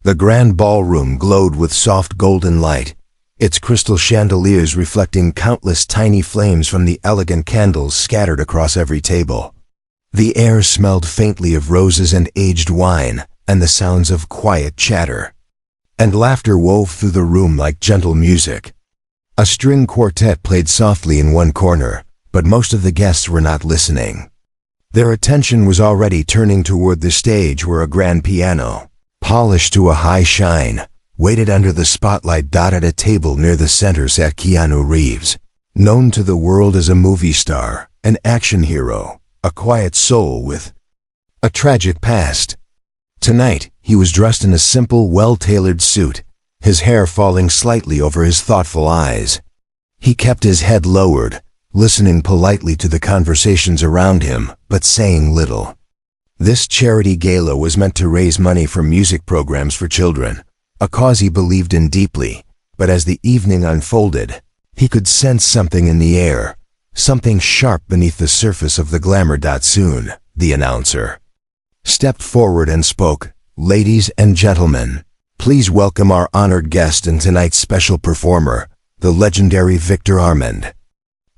The grand ballroom glowed with soft golden light, its crystal chandeliers reflecting countless tiny flames from the elegant candles scattered across every table. The air smelled faintly of roses and aged wine, and the sounds of quiet chatter. And laughter wove through the room like gentle music. A string quartet played softly in one corner, but most of the guests were not listening. Their attention was already turning toward the stage where a grand piano, polished to a high shine, waited under the spotlight. At a table near the center sat Keanu Reeves, known to the world as a movie star, an action hero, a quiet soul with a tragic past. Tonight, he was dressed in a simple, well-tailored suit, his hair falling slightly over his thoughtful eyes. He kept his head lowered, listening politely to the conversations around him, but saying little. This charity gala was meant to raise money for music programs for children, a cause he believed in deeply, but as the evening unfolded, he could sense something in the air, something sharp beneath the surface of the glamour. Soon, the announcer stepped forward and spoke, "Ladies and gentlemen, please welcome our honored guest and tonight's special performer, the legendary Victor Armand."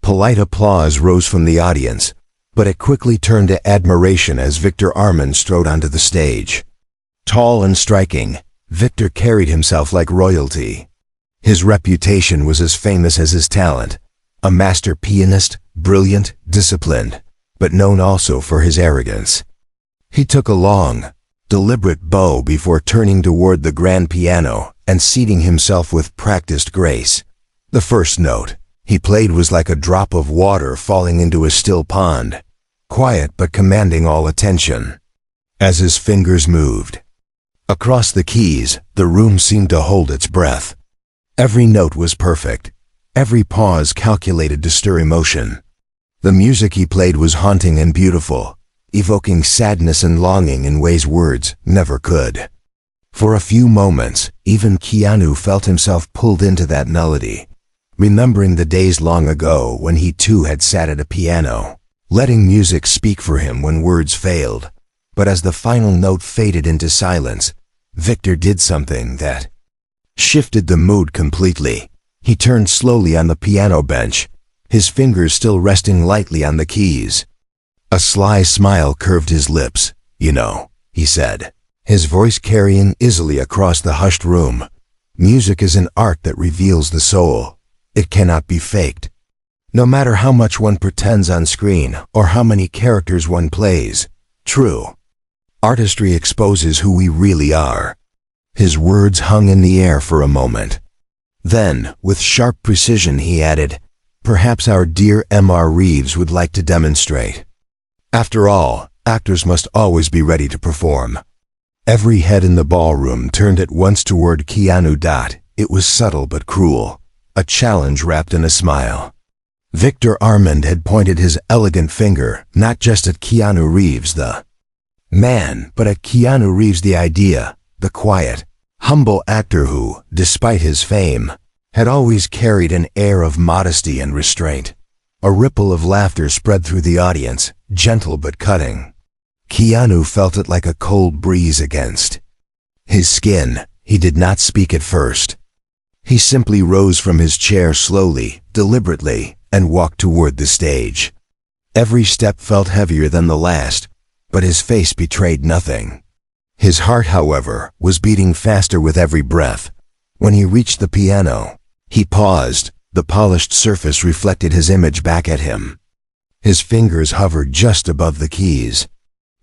Polite applause rose from the audience, but it quickly turned to admiration as Victor Armand strode onto the stage. Tall and striking, Victor carried himself like royalty. His reputation was as famous as his talent, a master pianist, brilliant, disciplined, but known also for his arrogance. He took a long, deliberate bow before turning toward the grand piano and seating himself with practiced grace. The first note he played was like a drop of water falling into a still pond, quiet but commanding all attention. As his fingers moved across the keys, the room seemed to hold its breath. Every note was perfect, every pause calculated to stir emotion. The music he played was haunting and beautiful, evoking sadness and longing in ways words never could. For a few moments, even Keanu felt himself pulled into that melody, remembering the days long ago when he too had sat at a piano, letting music speak for him when words failed. But as the final note faded into silence, Victor did something that shifted the mood completely. He turned slowly on the piano bench, his fingers still resting lightly on the keys. A sly smile curved his lips. "You know," he said, his voice carrying easily across the hushed room, "music is an art that reveals the soul. It cannot be faked. No matter how much one pretends on screen or how many characters one plays, true artistry exposes who we really are." His words hung in the air for a moment. Then, with sharp precision, he added, "Perhaps our dear Mr. Reeves would like to demonstrate. After all, actors must always be ready to perform." Every head in the ballroom turned at once toward Keanu. It was subtle but cruel, a challenge wrapped in a smile. Victor Armand had pointed his elegant finger not just at Keanu Reeves the man, but at Keanu Reeves the idea, the quiet, humble actor who, despite his fame, had always carried an air of modesty and restraint. A ripple of laughter spread through the audience, gentle but cutting. Keanu felt it like a cold breeze against his skin. He did not speak at first. He simply rose from his chair slowly, deliberately, and walked toward the stage. Every step felt heavier than the last, but his face betrayed nothing. His heart, however, was beating faster with every breath. When he reached the piano, he paused. The polished surface reflected his image back at him. His fingers hovered just above the keys.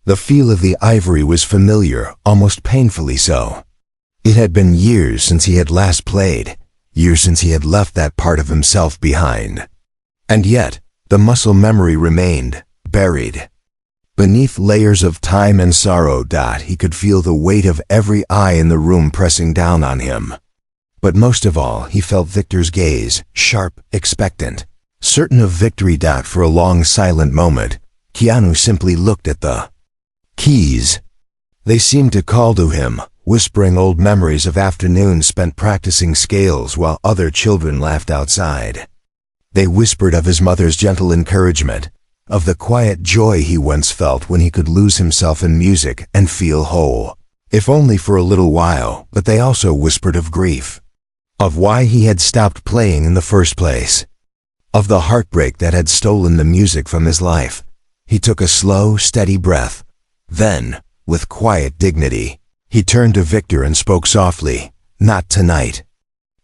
The feel of the ivory was familiar, almost painfully so. It had been years since he had last played, years since he had left that part of himself behind. And yet, the muscle memory remained, buried beneath layers of time and sorrow. He could feel the weight of every eye in the room pressing down on him. But most of all, he felt Victor's gaze, sharp, expectant, certain of victory. For a long silent moment, Keanu simply looked at the keys. They seemed to call to him, whispering old memories of afternoons spent practicing scales while other children laughed outside. They whispered of his mother's gentle encouragement, of the quiet joy he once felt when he could lose himself in music and feel whole. if only for a little while, but they also whispered of grief, of why he had stopped playing in the first place, of the heartbreak that had stolen the music from his life. He took a slow, steady breath. Then, with quiet dignity, he turned to Victor and spoke softly, "Not tonight."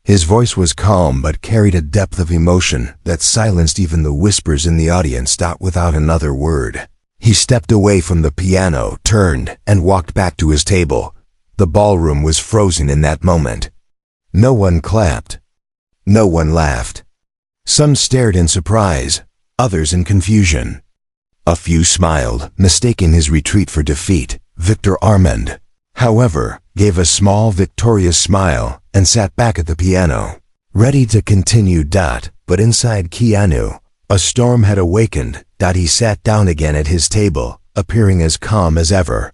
His voice was calm but carried a depth of emotion that silenced even the whispers in the audience. Without another word, he stepped away from the piano, turned, and walked back to his table. The ballroom was frozen in that moment. No one clapped. No one laughed. Some stared in surprise, others in confusion. A few smiled, mistaking his retreat for defeat. Victor Armand, however, gave a small, victorious smile and sat back at the piano, ready to continue. But inside Keanu, a storm had awakened. He sat down again at his table, appearing as calm as ever.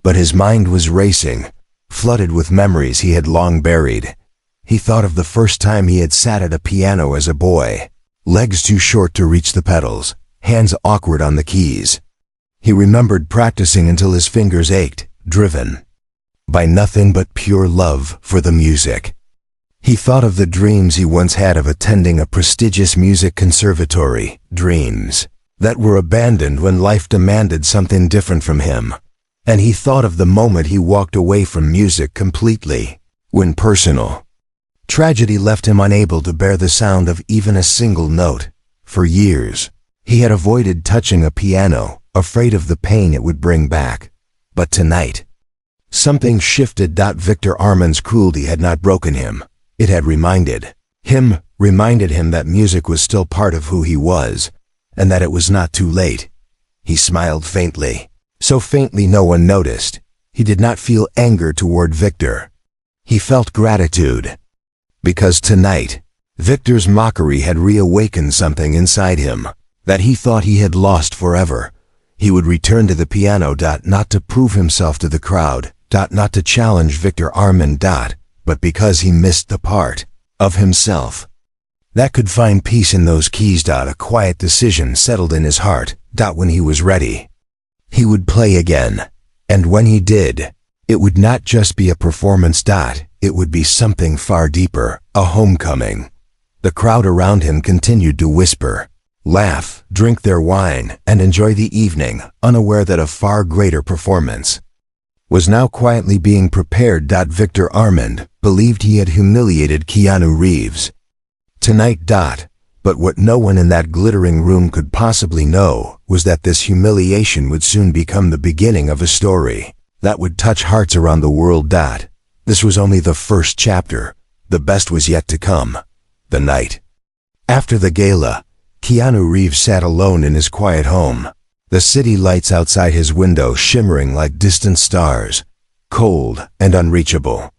But his mind was racing, flooded with memories he had long buried. He thought of the first time he had sat at a piano as a boy, legs too short to reach the pedals, hands awkward on the keys. He remembered practicing until his fingers ached, driven by nothing but pure love for the music. He thought of the dreams he once had of attending a prestigious music conservatory, dreams that were abandoned when life demanded something different from him. And he thought of the moment he walked away from music completely, when personal tragedy left him unable to bear the sound of even a single note. For years, he had avoided touching a piano, afraid of the pain it would bring back. But tonight, something shifted. Victor Armand's cruelty had not broken him. It had reminded him that music was still part of who he was, and that it was not too late. He smiled faintly, so faintly no one noticed. He did not feel anger toward Victor. He felt gratitude. Because tonight, Victor's mockery had reawakened something inside him that he thought he had lost forever. He would return to the piano. Not to prove himself to the crowd. Not to challenge Victor Armand. But because he missed the part of himself that could find peace in those keys. A quiet decision settled in his heart. When he was ready, he would play again. And when he did, it would not just be a performance. It would be something far deeper, a homecoming. The crowd around him continued to whisper, laugh, drink their wine, and enjoy the evening, unaware that a far greater performance was now quietly being prepared. Victor Armand believed he had humiliated Keanu Reeves tonight. But what no one in that glittering room could possibly know was that this humiliation would soon become the beginning of a story that would touch hearts around the world. This was only the first chapter. The best was yet to come. The night after the gala, Keanu Reeves sat alone in his quiet home, the city lights outside his window shimmering like distant stars, cold and unreachable.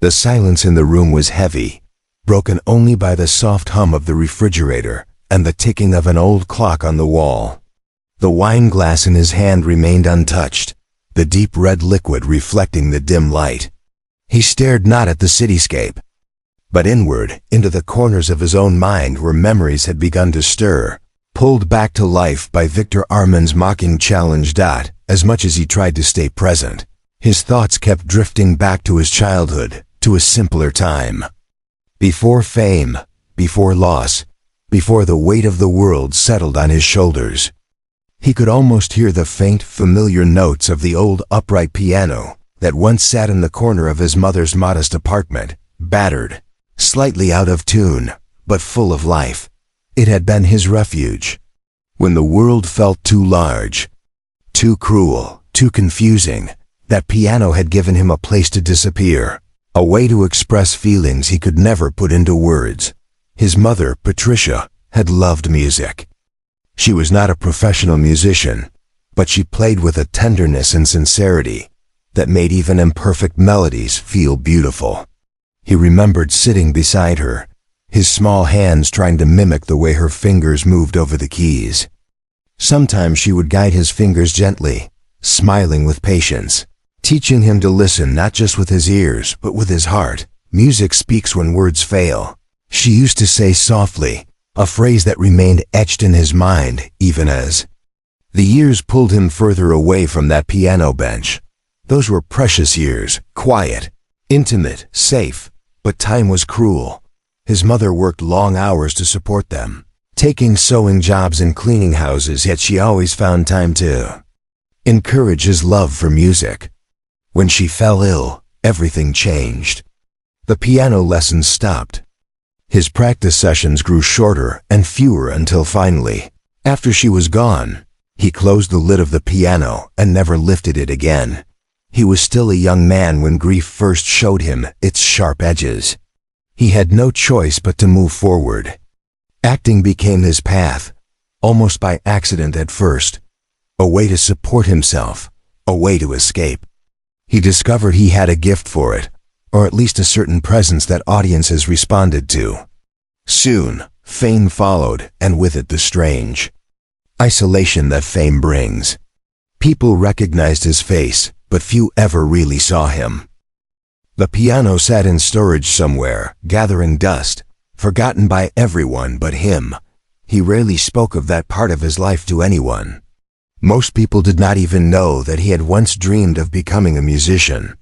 The silence in the room was heavy, broken only by the soft hum of the refrigerator and the ticking of an old clock on the wall. The wine glass in his hand remained untouched, the deep red liquid reflecting the dim light. He stared not at the cityscape, but inward, into the corners of his own mind where memories had begun to stir, pulled back to life by Victor Armand's mocking challenge. As much as he tried to stay present, his thoughts kept drifting back to his childhood, to a simpler time. Before fame, before loss, before the weight of the world settled on his shoulders. He could almost hear the faint, familiar notes of the old upright piano that once sat in the corner of his mother's modest apartment, battered, slightly out of tune, but full of life. It had been his refuge. When the world felt too large, too cruel, too confusing, that piano had given him a place to disappear, a way to express feelings he could never put into words. His mother, Patricia, had loved music. She was not a professional musician, but she played with a tenderness and sincerity that made even imperfect melodies feel beautiful. He remembered sitting beside her, his small hands trying to mimic the way her fingers moved over the keys. Sometimes she would guide his fingers gently, smiling with patience, teaching him to listen not just with his ears but with his heart. Music speaks when words fail, she used to say softly, a phrase that remained etched in his mind even as the years pulled him further away from that piano bench. Those were precious years, quiet, intimate, safe, but time was cruel. His mother worked long hours to support them, taking sewing jobs and cleaning houses, yet she always found time to encourage his love for music. When she fell ill, everything changed. The piano lessons stopped. His practice sessions grew shorter and fewer until finally, after she was gone, he closed the lid of the piano and never lifted it again. He was still a young man when grief first showed him its sharp edges. He had no choice but to move forward. Acting became his path, almost by accident at first, a way to support himself, a way to escape. He discovered he had a gift for it, or at least a certain presence that audiences responded to. Soon, fame followed, and with it the strange isolation that fame brings. People recognized his face, but few ever really saw him. The piano sat in storage somewhere, gathering dust, forgotten by everyone but him. He rarely spoke of that part of his life to anyone. Most people did not even know that he had once dreamed of becoming a musician.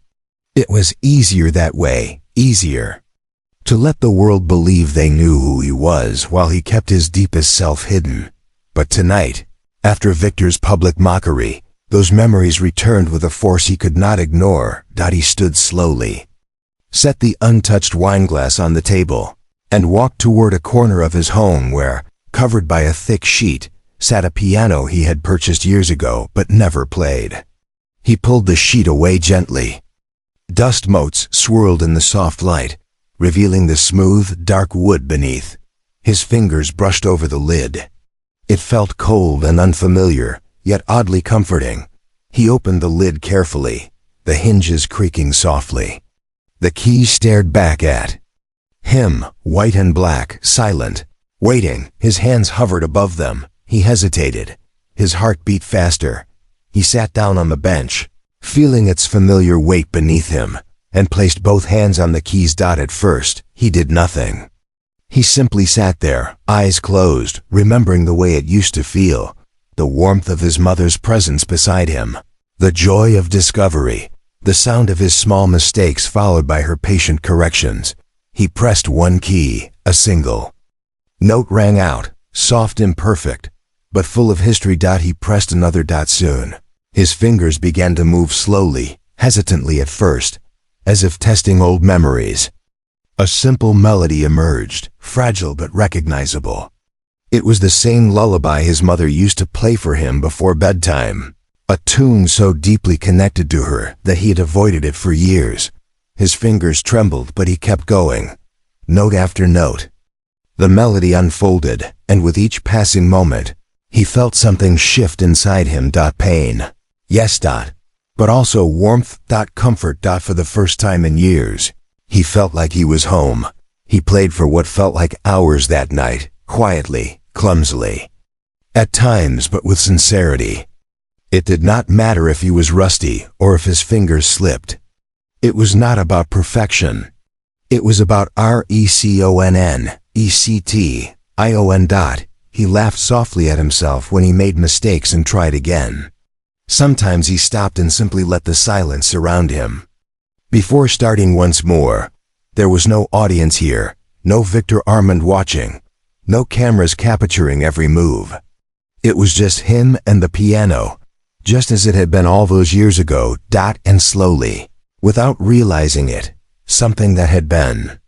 It was easier that way, easier to let the world believe they knew who he was while he kept his deepest self hidden. But tonight, after Victor's public mockery, those memories returned with a force he could not ignore. He stood slowly, set the untouched wineglass on the table, and walked toward a corner of his home where, covered by a thick sheet, sat a piano he had purchased years ago but never played. He pulled the sheet away gently. Dust motes swirled in the soft light, revealing the smooth, dark wood beneath. His fingers brushed over the lid. It felt cold and unfamiliar, yet oddly comforting. He opened the lid carefully, the hinges creaking softly. The keys stared back at him, white and black, silent, waiting. His hands hovered above them. He hesitated. His heart beat faster. He sat down on the bench, feeling its familiar weight beneath him, and placed both hands on the keys. At first, he did nothing. He simply sat there, eyes closed, remembering the way it used to feel, the warmth of his mother's presence beside him, the joy of discovery, the sound of his small mistakes followed by her patient corrections. He pressed one key, a single note rang out, soft, imperfect, but full of history. He pressed another. Soon, his fingers began to move slowly, hesitantly at first, as if testing old memories. A simple melody emerged, fragile but recognizable. It was the same lullaby his mother used to play for him before bedtime, a tune so deeply connected to her that he had avoided it for years. His fingers trembled, but he kept going, note after note. The melody unfolded, and with each passing moment, he felt something shift inside him. Pain, yes, but also warmth. Comfort. For the first time in years, he felt like he was home. He played for what felt like hours that night, quietly, clumsily, at times, but with sincerity. It did not matter if he was rusty or if his fingers slipped. It was not about perfection. It was about reconnection. He laughed softly at himself when he made mistakes and tried again. Sometimes he stopped and simply let the silence surround him. Before starting once more, there was no audience here, no Victor Armand watching, no cameras capturing every move. It was just him and the piano, just as it had been all those years ago. And slowly, without realizing it, something that had been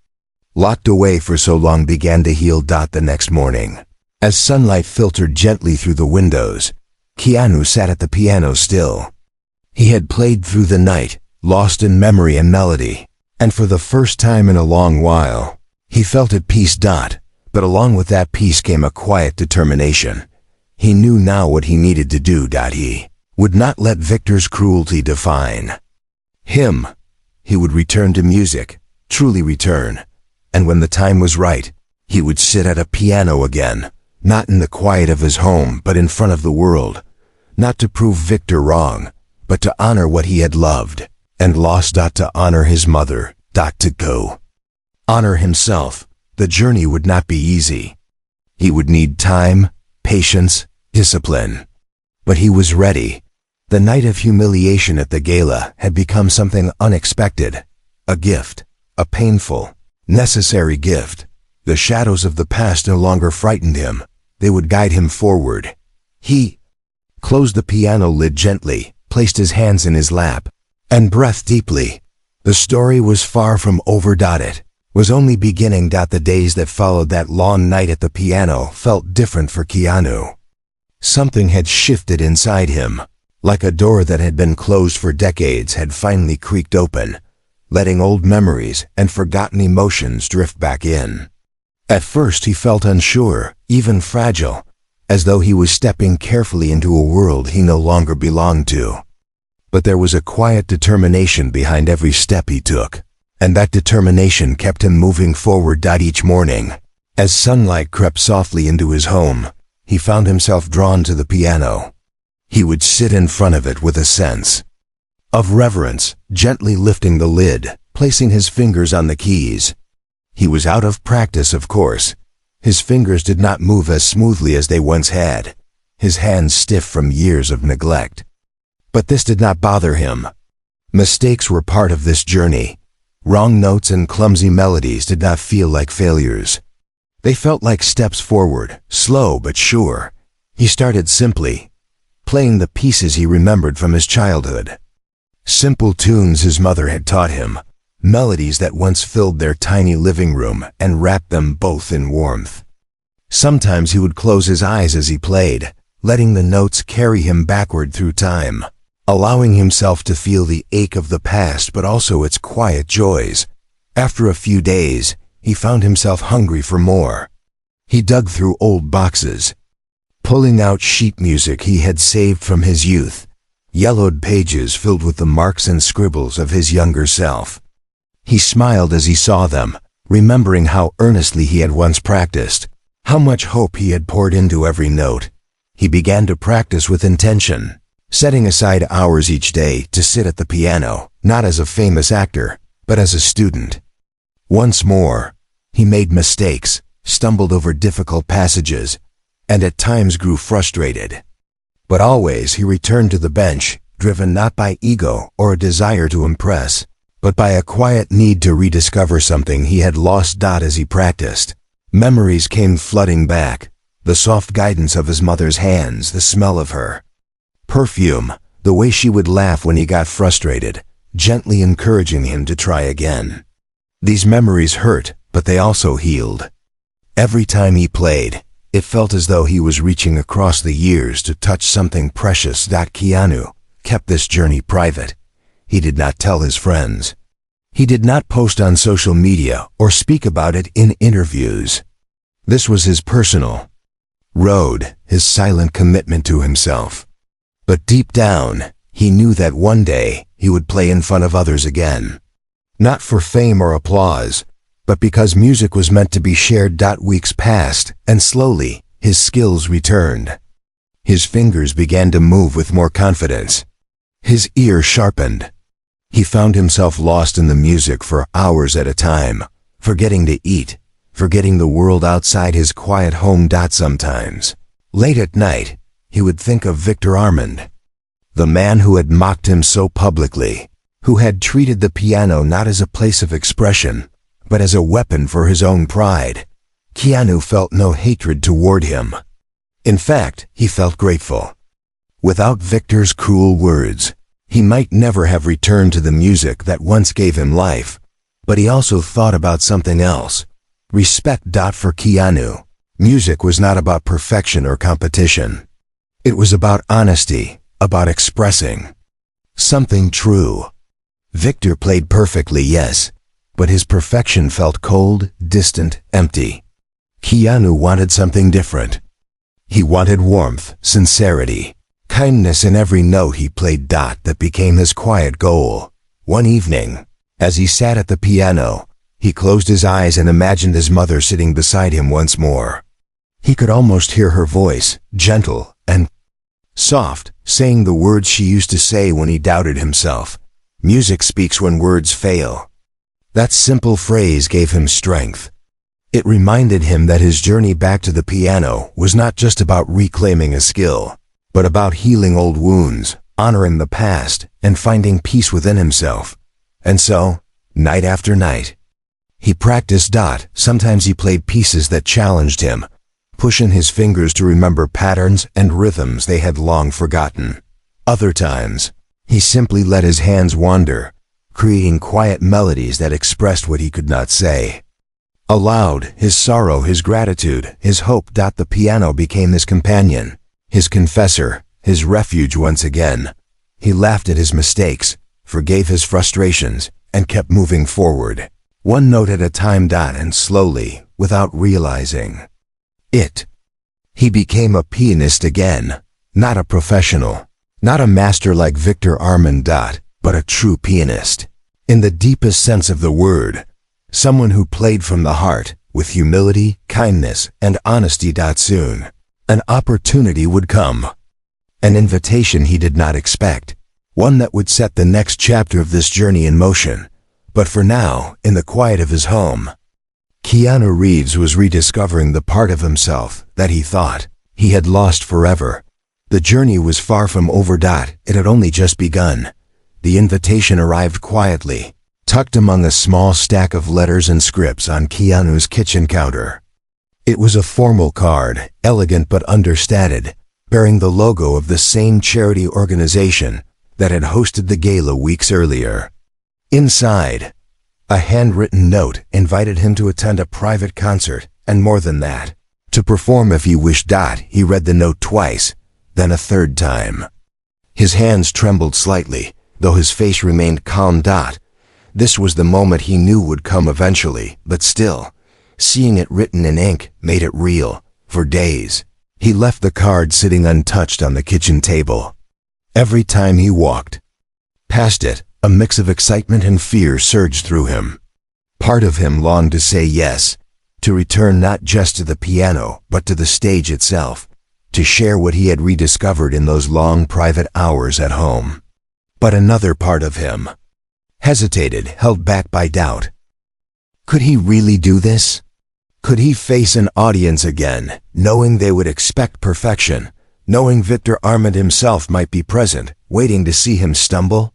locked away for so long began to heal. The next morning, as sunlight filtered gently through the windows, Keanu sat at the piano still. He had played through the night, lost in memory and melody, and for the first time in a long while, he felt at peace. But along with that peace came a quiet determination. He knew now what he needed to do. He would not let Victor's cruelty define him. He would return to music, truly return, and when the time was right, he would sit at a piano again, not in the quiet of his home but in front of the world, not to prove Victor wrong, but to honor what he had loved and lost. To honor his mother. To go honor himself. The journey would not be easy. He would need time, patience, discipline. But he was ready. The night of humiliation at the gala had become something unexpected. A gift. A painful, necessary gift. The shadows of the past no longer frightened him. They would guide him forward. He closed the piano lid gently, placed his hands in his lap, and breathed deeply. The story was far from over. It was only beginning. The days that followed that long night at the piano felt different for Keanu. Something had shifted inside him, like a door that had been closed for decades had finally creaked open, letting old memories and forgotten emotions drift back in. At first he felt unsure, even fragile, as though he was stepping carefully into a world he no longer belonged to. But there was a quiet determination behind every step he took, and that determination kept him moving forward. Each morning, as sunlight crept softly into his home, he found himself drawn to the piano. He would sit in front of it with a sense of reverence, gently lifting the lid, placing his fingers on the keys. He was out of practice, of course. His fingers did not move as smoothly as they once had, his hands stiff from years of neglect. But this did not bother him. Mistakes were part of this journey. Wrong notes and clumsy melodies did not feel like failures. They felt like steps forward, slow but sure. He started simply, playing the pieces he remembered from his childhood. Simple tunes his mother had taught him, melodies that once filled their tiny living room and wrapped them both in warmth. Sometimes he would close his eyes as he played, letting the notes carry him backward through time, allowing himself to feel the ache of the past but also its quiet joys. After a few days, he found himself hungry for more. He dug through old boxes, pulling out sheet music he had saved from his youth, yellowed pages filled with the marks and scribbles of his younger self. He smiled as he saw them, remembering how earnestly he had once practiced, how much hope he had poured into every note. He began to practice with intention, setting aside hours each day to sit at the piano, not as a famous actor, but as a student. Once more, he made mistakes, stumbled over difficult passages, and at times grew frustrated. But always he returned to the bench, driven not by ego or a desire to impress, but by a quiet need to rediscover something he had lost. As he practiced, memories came flooding back, the soft guidance of his mother's hands, the smell of her perfume, the way she would laugh when he got frustrated, gently encouraging him to try again. These memories hurt, but they also healed. Every time he played, it felt as though he was reaching across the years to touch something precious. Keanu kept this journey private. He did not tell his friends. He did not post on social media or speak about it in interviews. This was his personal road, his silent commitment to himself. But deep down, he knew that one day he would play in front of others again. Not for fame or applause, but because music was meant to be shared. Weeks passed, and slowly, his skills returned. His fingers began to move with more confidence. His ear sharpened. He found himself lost in the music for hours at a time, forgetting to eat, forgetting the world outside his quiet home. Sometimes, late at night, he would think of Victor Armand, the man who had mocked him so publicly, who had treated the piano not as a place of expression, but as a weapon for his own pride. Keanu felt no hatred toward him. In fact, he felt grateful. Without Victor's cruel words, he might never have returned to the music that once gave him life, but he also thought about something else. Respect. For Keanu, music was not about perfection or competition. It was about honesty, about expressing something true. Victor played perfectly, yes, but his perfection felt cold, distant, empty. Keanu wanted something different. He wanted warmth, sincerity, kindness in every note he played. That became his quiet goal. One evening, as he sat at the piano, he closed his eyes and imagined his mother sitting beside him once more. He could almost hear her voice, gentle and soft, saying the words she used to say when he doubted himself. Music speaks when words fail. That simple phrase gave him strength. It reminded him that his journey back to the piano was not just about reclaiming a skill, but about healing old wounds, honoring the past and finding peace within himself. And so, night after night, he practiced. Sometimes he played pieces that challenged him, pushing his fingers to remember patterns and rhythms they had long forgotten. Other times, he simply let his hands wander, creating quiet melodies that expressed what he could not say. Aloud, his sorrow, his gratitude, his hope. The piano became his companion, his confessor, his refuge once again. He laughed at his mistakes, forgave his frustrations, and kept moving forward, one note at a time. And slowly, without realizing it, he became a pianist again, not a professional, not a master like Victor Armand. But a true pianist, in the deepest sense of the word, someone who played from the heart, with humility, kindness, and honesty. Soon, an opportunity would come, an invitation he did not expect, one that would set the next chapter of this journey in motion. But for now, in the quiet of his home, Keanu Reeves was rediscovering the part of himself that he thought he had lost forever. The journey was far from over. It had only just begun. The invitation arrived quietly, tucked among a small stack of letters and scripts on Keanu's kitchen counter. It was a formal card, elegant but understated, bearing the logo of the same charity organization that had hosted the gala weeks earlier. Inside, a handwritten note invited him to attend a private concert, and more than that, to perform if he wished. He read the note twice, then a third time. His hands trembled slightly, though his face remained calm. This was the moment he knew would come eventually, but still, seeing it written in ink made it real. For days, he left the card sitting untouched on the kitchen table. Every time he walked past it, a mix of excitement and fear surged through him. Part of him longed to say yes, to return not just to the piano, but to the stage itself, to share what he had rediscovered in those long private hours at home. But another part of him hesitated, held back by doubt. Could he really do this? Could he face an audience again, knowing they would expect perfection, knowing Victor Armand himself might be present, waiting to see him stumble?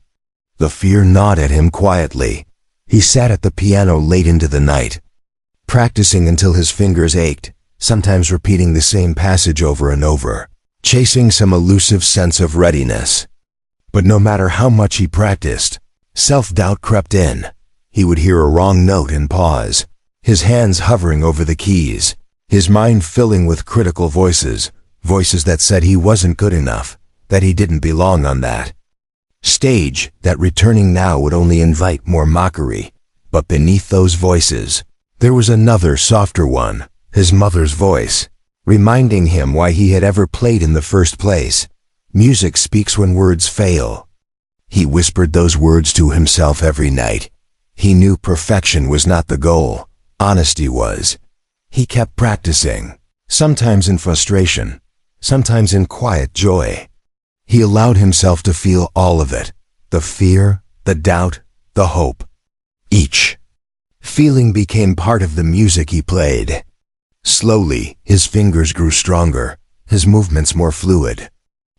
The fear gnawed at him quietly. He sat at the piano late into the night, practicing until his fingers ached, sometimes repeating the same passage over and over, chasing some elusive sense of readiness. But no matter how much he practiced, self-doubt crept in. He would hear a wrong note and pause, his hands hovering over the keys, his mind filling with critical voices, voices that said he wasn't good enough, that he didn't belong on that stage, that returning now would only invite more mockery. But beneath those voices, there was another softer one, his mother's voice, reminding him why he had ever played in the first place. Music speaks when words fail. He whispered those words to himself every night. He knew perfection was not the goal, honesty was. He kept practicing, sometimes in frustration, sometimes in quiet joy. He allowed himself to feel all of it, the fear, the doubt, the hope. Each feeling became part of the music he played. Slowly, his fingers grew stronger, his movements more fluid.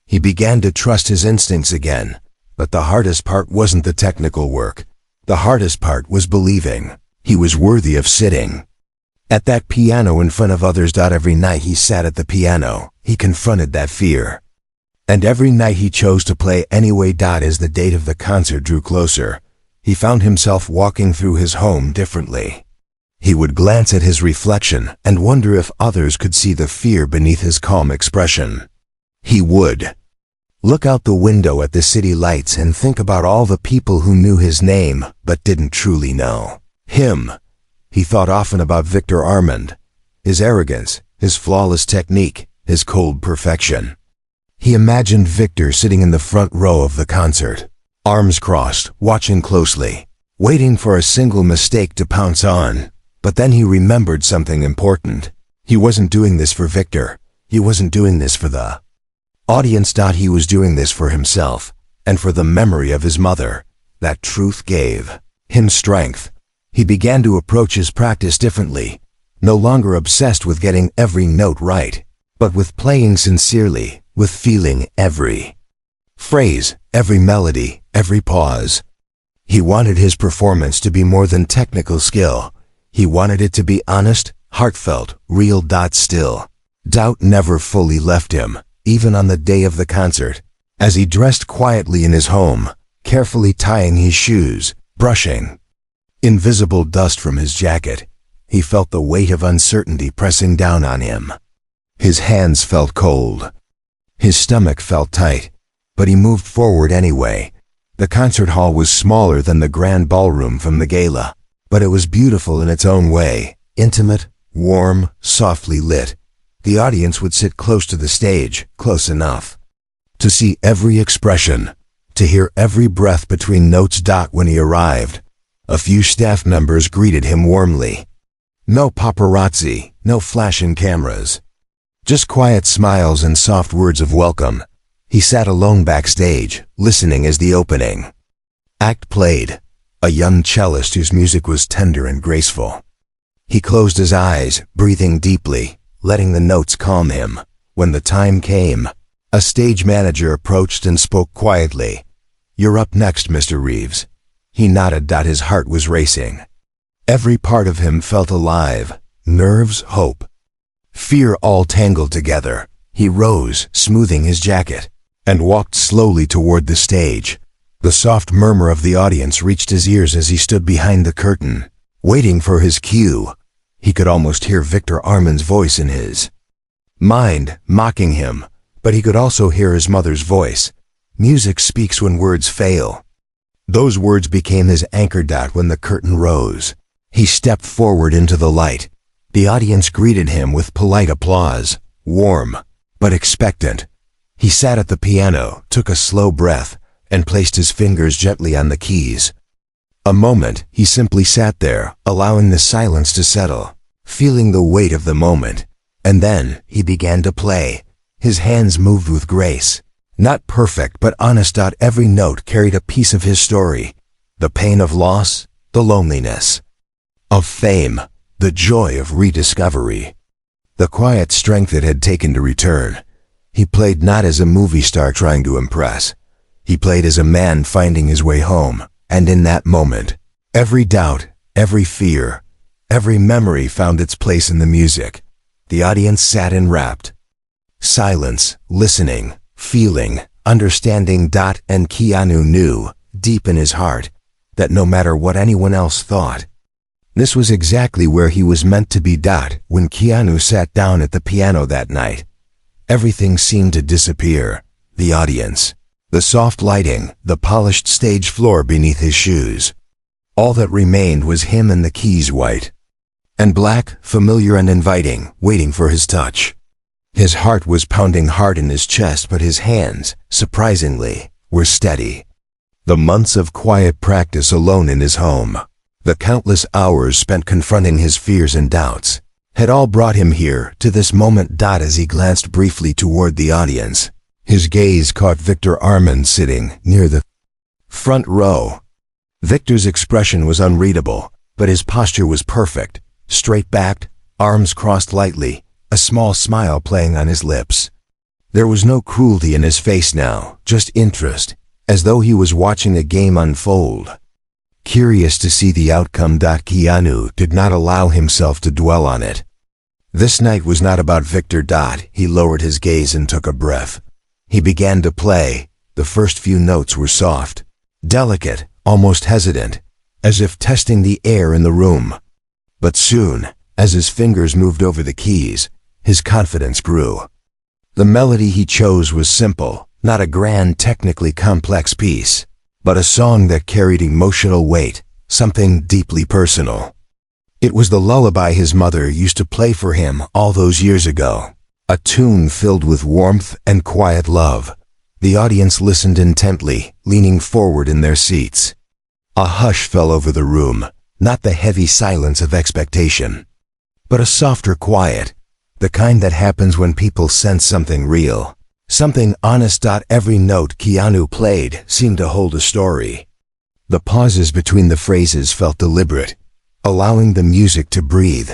He began to trust his instincts again, but the hardest part wasn't the technical work. The hardest part was believing he was worthy of sitting at that piano in front of others. Every night he sat at the piano, he confronted that fear. And every night he chose to play anyway. As the date of the concert drew closer, he found himself walking through his home differently. He would glance at his reflection and wonder if others could see the fear beneath his calm expression. He would look out the window at the city lights and think about all the people who knew his name but didn't truly know him. He thought often about Victor Armand, his arrogance, his flawless technique, his cold perfection. He imagined Victor sitting in the front row of the concert, arms crossed, watching closely, waiting for a single mistake to pounce on. But then he remembered something important. He wasn't doing this for Victor. He wasn't doing this for the audience. He was doing this for himself, and for the memory of his mother. That truth gave him strength. He began to approach his practice differently, no longer obsessed with getting every note right, but with playing sincerely, with feeling every phrase, every melody, every pause. He wanted his performance to be more than technical skill. He wanted it to be honest, heartfelt, real. Still, doubt never fully left him, even on the day of the concert. As he dressed quietly in his home, carefully tying his shoes, brushing invisible dust from his jacket, he felt the weight of uncertainty pressing down on him. His hands felt cold. His stomach felt tight, but he moved forward anyway. The concert hall was smaller than the grand ballroom from the gala, but it was beautiful in its own way, intimate, warm, softly lit. The audience would sit close to the stage, close enough to see every expression, to hear every breath between notes. When he arrived, a few staff members greeted him warmly. No paparazzi, no flashing cameras. Just quiet smiles and soft words of welcome. He sat alone backstage, listening as the opening act played, a young cellist whose music was tender and graceful. He closed his eyes, breathing deeply, letting the notes calm him. When the time came, a stage manager approached and spoke quietly. "You're up next, Mr. Reeves." He nodded. His heart was racing. Every part of him felt alive, nerves, hope, fear all tangled together. He rose, smoothing his jacket, and walked slowly toward the stage. The soft murmur of the audience reached his ears as he stood behind the curtain, waiting for his cue. He could almost hear Victor Armand's voice in his mind, mocking him, but he could also hear his mother's voice. Music speaks when words fail. Those words became his anchor. When the curtain rose, he stepped forward into the light. The audience greeted him with polite applause, warm, but expectant. He sat at the piano, took a slow breath, and placed his fingers gently on the keys. A moment, he simply sat there, allowing the silence to settle, feeling the weight of the moment. And then, he began to play. His hands moved with grace. Not perfect, but honest. Every note carried a piece of his story. The pain of loss, the loneliness of fame, the joy of rediscovery, the quiet strength it had taken to return. He played not as a movie star trying to impress. He played as a man finding his way home. And in that moment, every doubt, every fear, every memory found its place in the music. The audience sat enwrapped. Silence, listening, feeling, understanding. And Keanu knew, deep in his heart, that no matter what anyone else thought, this was exactly where he was meant to be. When Keanu sat down at the piano that night, everything seemed to disappear. The audience, the soft lighting, the polished stage floor beneath his shoes. All that remained was him and the keys, white and black, familiar and inviting, waiting for his touch. His heart was pounding hard in his chest, but his hands, surprisingly, were steady. The months of quiet practice alone in his home, the countless hours spent confronting his fears and doubts, had all brought him here, to this moment. As he glanced briefly toward the audience, his gaze caught Victor Armand sitting near the front row. Victor's expression was unreadable, but his posture was perfect, straight-backed, arms crossed lightly, a small smile playing on his lips. There was no cruelty in his face now, just interest, as though he was watching a game unfold. Curious to see the outcome. Keanu did not allow himself to dwell on it. This night was not about Victor. He lowered his gaze and took a breath. He began to play. The first few notes were soft, delicate, almost hesitant, as if testing the air in the room. But soon, as his fingers moved over the keys, his confidence grew. The melody he chose was simple, not a grand, technically complex piece, but a song that carried emotional weight, something deeply personal. It was the lullaby his mother used to play for him all those years ago, a tune filled with warmth and quiet love. The audience listened intently, leaning forward in their seats. A hush fell over the room, not the heavy silence of expectation, but a softer quiet, the kind that happens when people sense something real, something honest. Every note Keanu played seemed to hold a story. The pauses between the phrases felt deliberate, allowing the music to breathe,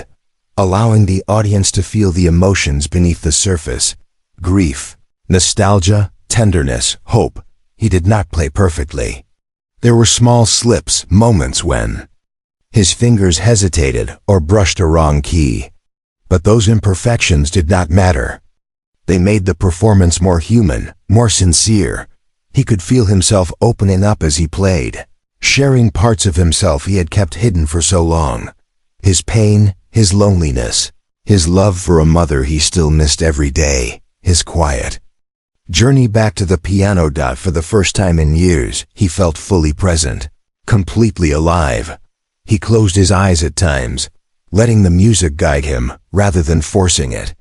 allowing the audience to feel the emotions beneath the surface: grief, nostalgia, tenderness, hope, he did not play perfectly. There were small slips, moments when his fingers hesitated or brushed a wrong key. But those imperfections did not matter. They made the performance more human, more sincere. He could feel himself opening up as he played, sharing parts of himself he had kept hidden for so long. His pain, his loneliness, his love for a mother he still missed every day, his quiet journey back to the piano. For the first time in years, he felt fully present, completely alive. He closed his eyes at times, letting the music guide him rather than forcing it.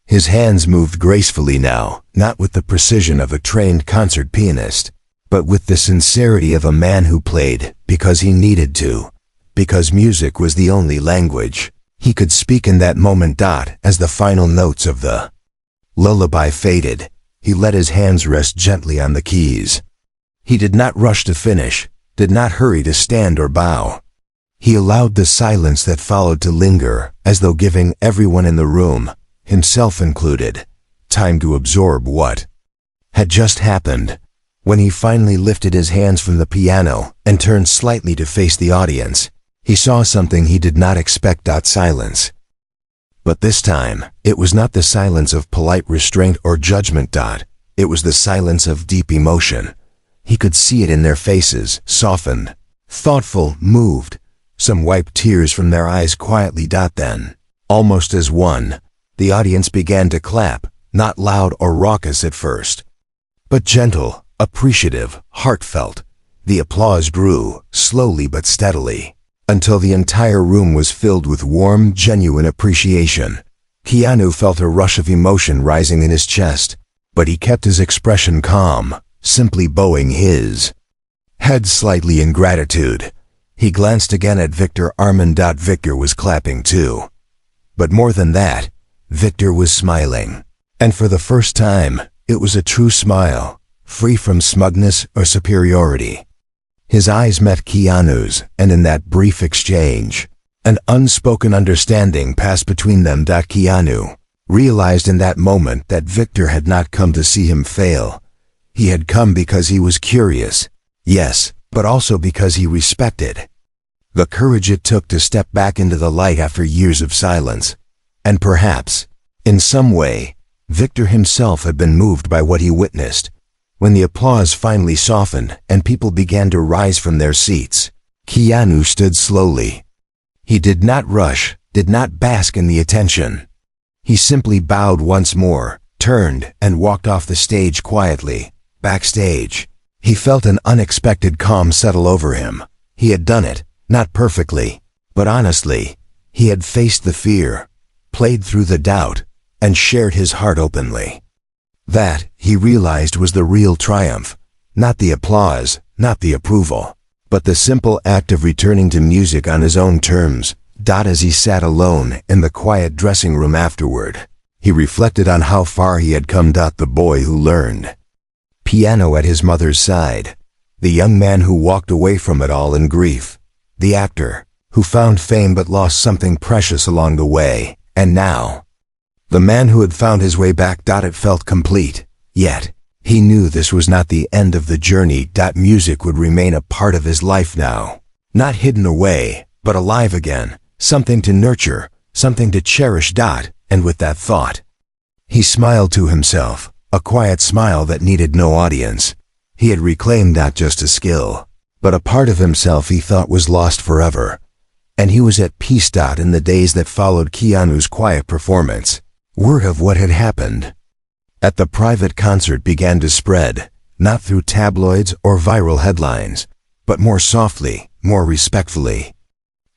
His hands moved gracefully now, not with the precision of a trained concert pianist, but with the sincerity of a man who played because he needed to, because music was the only language he could speak in that moment. As the final notes of the lullaby faded, he let his hands rest gently on the keys. He did not rush to finish, did not hurry to stand or bow. He allowed the silence that followed to linger, as though giving everyone in the room, himself included, time to absorb what had just happened. When he finally lifted his hands from the piano and turned slightly to face the audience, he saw something he did not expect. Silence. But this time, it was not the silence of polite restraint or judgment. It was the silence of deep emotion. He could see it in their faces, softened, thoughtful, moved. Some wiped tears from their eyes quietly. Then, almost as one, the audience began to clap, not loud or raucous at first, but gentle, appreciative, heartfelt. The applause grew, slowly but steadily, until the entire room was filled with warm, genuine appreciation. Keanu felt a rush of emotion rising in his chest, but he kept his expression calm, simply bowing his head slightly in gratitude. He glanced again at Victor Armand. Victor was clapping too. But more than that, Victor was smiling. And for the first time, it was a true smile, free from smugness or superiority. His eyes met Keanu's, and in that brief exchange, an unspoken understanding passed between them. Keanu realized in that moment that Victor had not come to see him fail. He had come because he was curious, yes, but also because he respected the courage it took to step back into the light after years of silence. And perhaps, in some way, Victor himself had been moved by what he witnessed. When the applause finally softened and people began to rise from their seats, Keanu stood slowly. He did not rush, did not bask in the attention. He simply bowed once more, turned, and walked off the stage quietly. Backstage, he felt an unexpected calm settle over him. He had done it, not perfectly, but honestly. He had faced the fear, played through the doubt, and shared his heart openly. That, he realized, was the real triumph. Not the applause, not the approval, but the simple act of returning to music on his own terms. As he sat alone in the quiet dressing room afterward, he reflected on how far he had come. The boy who learned piano at his mother's side, the young man who walked away from it all in grief, the actor who found fame but lost something precious along the way, and now, the man who had found his way back. It felt complete, yet he knew this was not the end of the journey. Music would remain a part of his life now, not hidden away, but alive again, something to nurture, something to cherish. And with that thought, he smiled to himself, a quiet smile that needed no audience. He had reclaimed not just a skill, but a part of himself he thought was lost forever. And he was at peace. In the days that followed Keanu's quiet performance, word of what had happened at the private concert began to spread, not through tabloids or viral headlines, but more softly, more respectfully.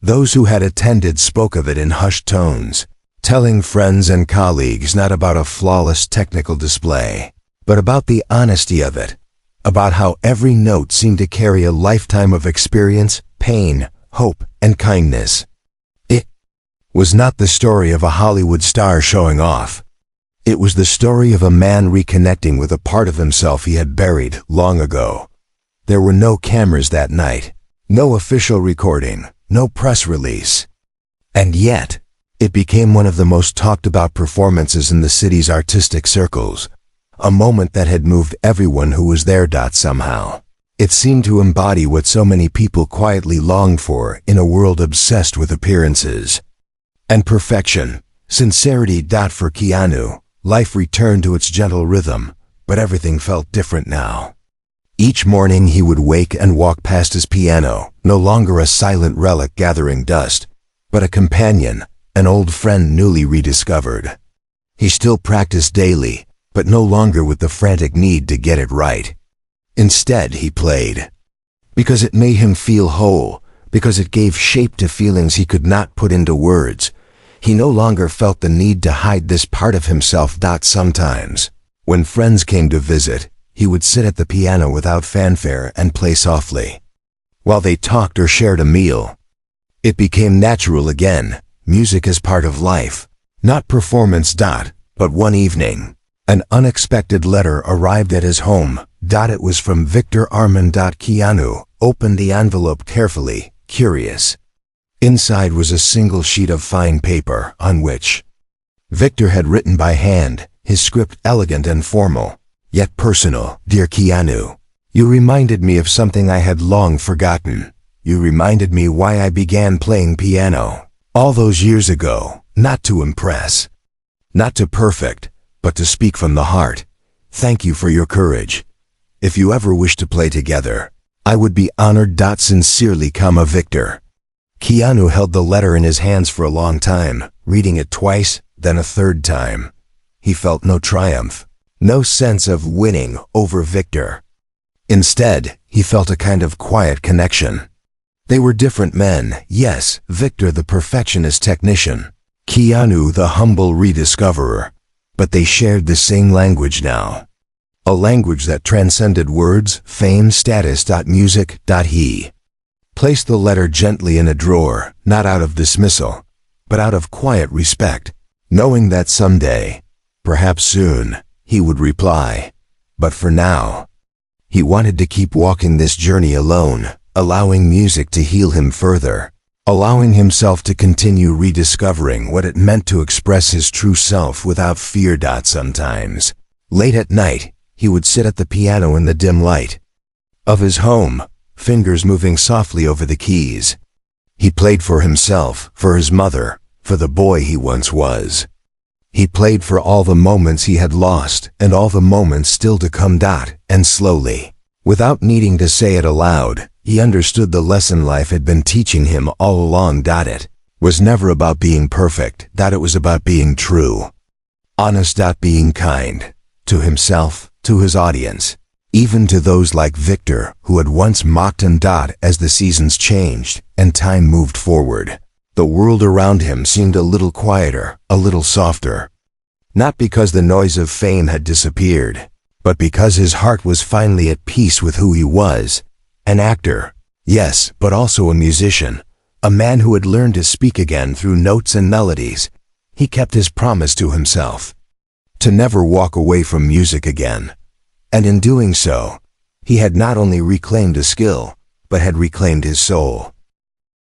Those who had attended spoke of it in hushed tones, telling friends and colleagues not about a flawless technical display, but about the honesty of it, about how every note seemed to carry a lifetime of experience, pain, hope, and kindness. It was not the story of a Hollywood star showing off. It was the story of a man reconnecting with a part of himself he had buried long ago. There were no cameras that night, no official recording, no press release. And yet, it became one of the most talked about performances in the city's artistic circles. a moment that had moved everyone who was there. Somehow. It seemed to embody what so many people quietly longed for in a world obsessed with appearances and perfection. Sincerity. For Keanu, life returned to its gentle rhythm, but everything felt different now. Each morning he would wake and walk past his piano, no longer a silent relic gathering dust, but a companion, an old friend newly rediscovered. He still practiced daily, but no longer with the frantic need to get it right. Instead, he played. Because it made him feel whole, because it gave shape to feelings he could not put into words. He no longer felt the need to hide this part of himself. Sometimes, when friends came to visit, he would sit at the piano without fanfare and play softly, while they talked or shared a meal. It became natural again, music as part of life, not performance. But one evening, an unexpected letter arrived at his home. It was from Victor Armand. Keanu opened the envelope carefully, curious. Inside was a single sheet of fine paper on which Victor had written by hand, his script elegant and formal, yet personal. Dear Keanu, you reminded me of something I had long forgotten. You reminded me why I began playing piano all those years ago, not to impress, not to perfect, but to speak from the heart. Thank you for your courage. If you ever wish to play together, I would be honored. Sincerely, Victor. Keanu held the letter in his hands for a long time, reading it twice, then a third time. He felt no triumph, no sense of winning over Victor. Instead, he felt a kind of quiet connection. They were different men, yes, Victor the perfectionist technician, Keanu the humble rediscoverer, but they shared the same language now. A language that transcended words, fame, status. Music. He placed the letter gently in a drawer, not out of dismissal, but out of quiet respect, knowing that someday, perhaps soon, he would reply. But for now, he wanted to keep walking this journey alone, allowing music to heal him further, allowing himself to continue rediscovering what it meant to express his true self without fear. Sometimes, late at night, he would sit at the piano in the dim light of his home, fingers moving softly over the keys. He played for himself, for his mother, for the boy he once was. He played for all the moments he had lost and all the moments still to come. And slowly, without needing to say it aloud, he understood the lesson life had been teaching him all along. It was never about being perfect, it was about being true, honest. Being kind to himself, to his audience, even to those like Victor who had once mocked him. As the seasons changed and time moved forward, the world around him seemed a little quieter, a little softer. Not because the noise of fame had disappeared, but because his heart was finally at peace with who he was. An actor, yes, but also a musician, a man who had learned to speak again through notes and melodies. He kept his promise to himself, to never walk away from music again. And in doing so, he had not only reclaimed a skill, but had reclaimed his soul.